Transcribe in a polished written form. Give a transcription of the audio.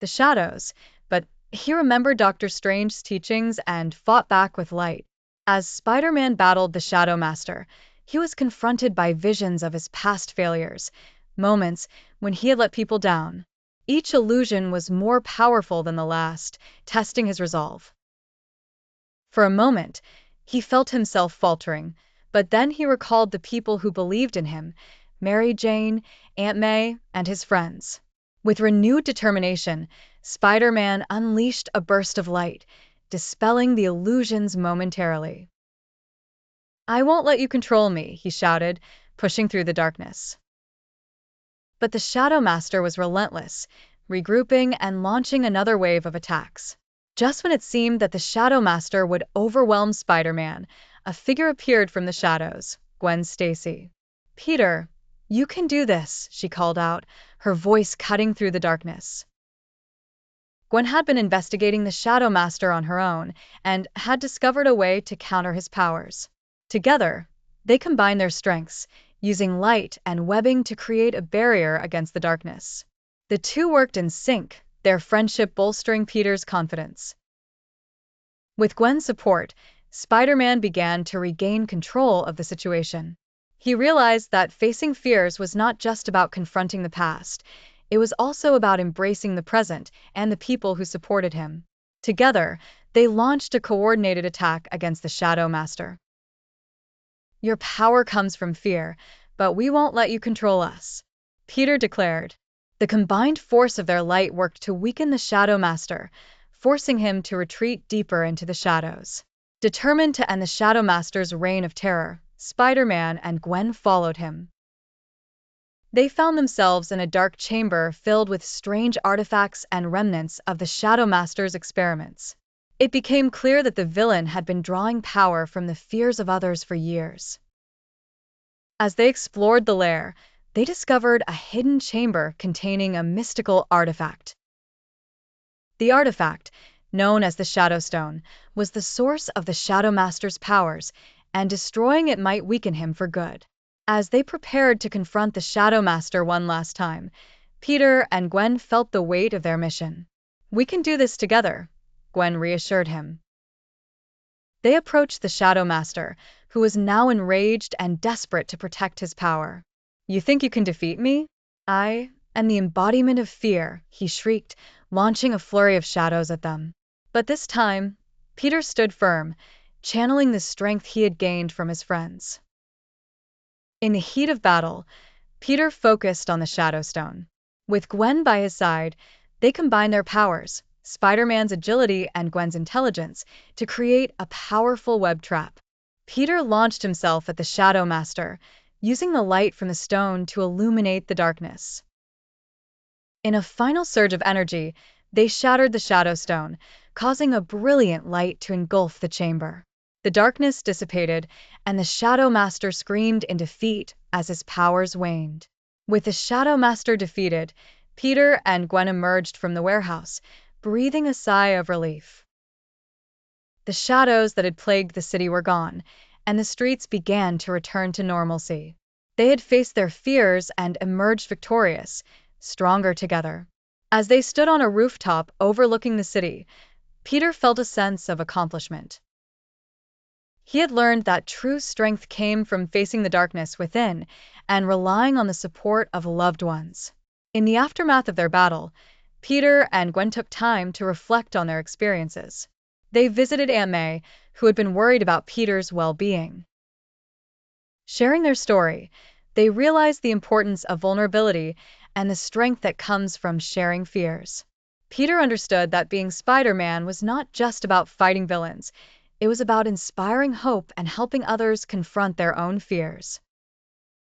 the shadows, but he remembered Doctor Strange's teachings and fought back with light. As Spider-Man battled the Shadow Master, he was confronted by visions of his past failures, moments when he had let people down. Each illusion was more powerful than the last, testing his resolve. For a moment, he felt himself faltering, but then he recalled the people who believed in him, Mary Jane, Aunt May, and his friends. With renewed determination, Spider-Man unleashed a burst of light, dispelling the illusions momentarily. "I won't let you control me," he shouted, pushing through the darkness. But the Shadow Master was relentless, regrouping and launching another wave of attacks. Just when it seemed that the Shadow Master would overwhelm Spider-Man, a figure appeared from the shadows, Gwen Stacy. "Peter, you can do this," she called out, her voice cutting through the darkness. Gwen had been investigating the Shadow Master on her own and had discovered a way to counter his powers. Together, they combined their strengths, using light and webbing to create a barrier against the darkness. The two worked in sync, their friendship bolstering Peter's confidence. With Gwen's support, Spider-Man began to regain control of the situation. He realized that facing fears was not just about confronting the past, it was also about embracing the present and the people who supported him. Together, they launched a coordinated attack against the Shadow Master. "Your power comes from fear, but we won't let you control us," Peter declared. The combined force of their light worked to weaken the Shadow Master, forcing him to retreat deeper into the shadows. Determined to end the Shadow Master's reign of terror, Spider-Man and Gwen followed him. They found themselves in a dark chamber filled with strange artifacts and remnants of the Shadow Master's experiments. It became clear that the villain had been drawing power from the fears of others for years. As they explored the lair, they discovered a hidden chamber containing a mystical artifact. The artifact, known as the Shadow Stone, was the source of the Shadow Master's powers, and destroying it might weaken him for good. As they prepared to confront the Shadow Master one last time, Peter and Gwen felt the weight of their mission. "We can do this together," Gwen reassured him. They approached the Shadow Master, who was now enraged and desperate to protect his power. "You think you can defeat me? I am the embodiment of fear," he shrieked, launching a flurry of shadows at them. But this time, Peter stood firm, channeling the strength he had gained from his friends. In the heat of battle, Peter focused on the Shadow Stone. With Gwen by his side, they combined their powers, Spider-Man's agility and Gwen's intelligence, to create a powerful web trap. Peter launched himself at the Shadow Master, using the light from the stone to illuminate the darkness. In a final surge of energy, they shattered the Shadow Stone, causing a brilliant light to engulf the chamber. The darkness dissipated, and the Shadow Master screamed in defeat as his powers waned. With the Shadow Master defeated, Peter and Gwen emerged from the warehouse, breathing a sigh of relief. The shadows that had plagued the city were gone, and the streets began to return to normalcy. They had faced their fears and emerged victorious, stronger together. As they stood on a rooftop overlooking the city, Peter felt a sense of accomplishment. He had learned that true strength came from facing the darkness within and relying on the support of loved ones. In the aftermath of their battle, Peter and Gwen took time to reflect on their experiences. They visited Aunt May, who had been worried about Peter's well-being. Sharing their story, they realized the importance of vulnerability and the strength that comes from sharing fears. Peter understood that being Spider-Man was not just about fighting villains, it was about inspiring hope and helping others confront their own fears.